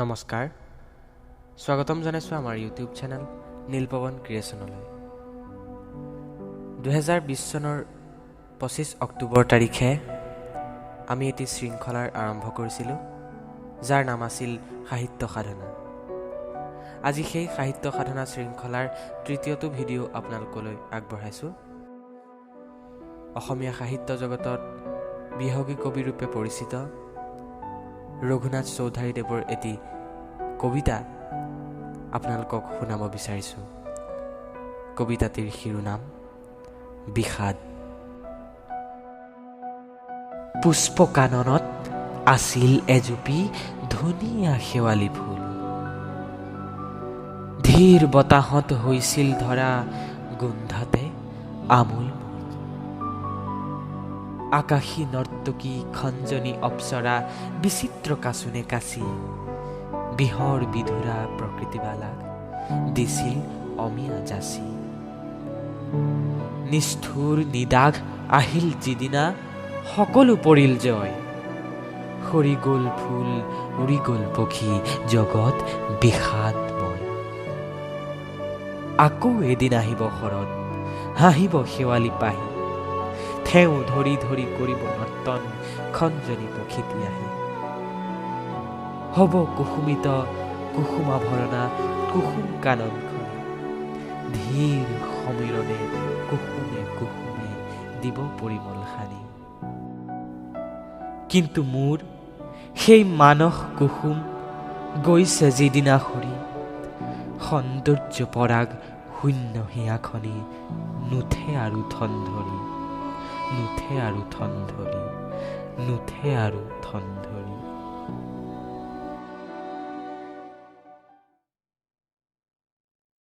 নমস্কাৰ স্বাগতম জনাইছোঁ আমাৰ ইউটিউব চেনেল নীলপৱন ক্ৰিয়েশ্যনলৈ 2020 চনৰ 25 অক্টোবৰ তাৰিখে আমি এটি শৃংখলাৰ আৰম্ভ কৰিছিলোঁ যাৰ নাম আছিল সাহিত্য সাধনা। আজি সেই সাহিত্য সাধনা শৃংখলাৰ তৃতীয়টো ভিডিঅ' আপোনালোকলৈ আগবঢ়াইছোঁ। অসমীয়া সাহিত্য জগতত বিহগী কবি ৰূপে পৰিচিত ৰঘুনাথ চৌধাৰীদেৱৰ এটি কবিতা আপোনালোকক শুনাব বিচাৰিছোঁ। কবিতাটিৰ শিৰোনাম বিষাদ। পুষ্পকাননত আছিল এজুপি ধুনীয়া শেৱালি ফুল, ধীৰ বতাহত হৈছিল ধৰা গোন্ধতে আমোল। আকাশী নৰ্তকী খঞ্জনী অপ্সৰা বিচিত্ৰ কাচুনে কাচি বিহৰ বিধুৰা প্ৰকৃতিবালাক দিছিল অমিয়া যাচি। নিষ্ঠুৰ নিদাঘ আহিল যিদিনা সকলো পৰিল জয়, সৰি গ'ল ফুল উৰি গ'ল পক্ষী জগত বিষাদময়। আকৌ এদিন আহিব শৰৎ, হাঁহিব শেৱালি পাহি, থেও ধৰি ধৰি কৰিব নৰ্তন খঞ্জনী পক্ষীটি আহি। হ'ব কুসুমিত কুসুমাভৰণা কুসুম কাননখনি, ধীৰ সমীৰণে কুসুমে কুসুমে দিব পৰিমল সানি। কিন্তু মোৰ সেই মানস কুসুম গৈছে যিদিনা সৰি, সৌন্দৰ্য পৰাগ শূন্য হিয়াখনি নুঠে আৰু ঠন ধৰি, নুঠে আৰু ঠন ধৰি, নুঠে আৰু ঠন ধৰি।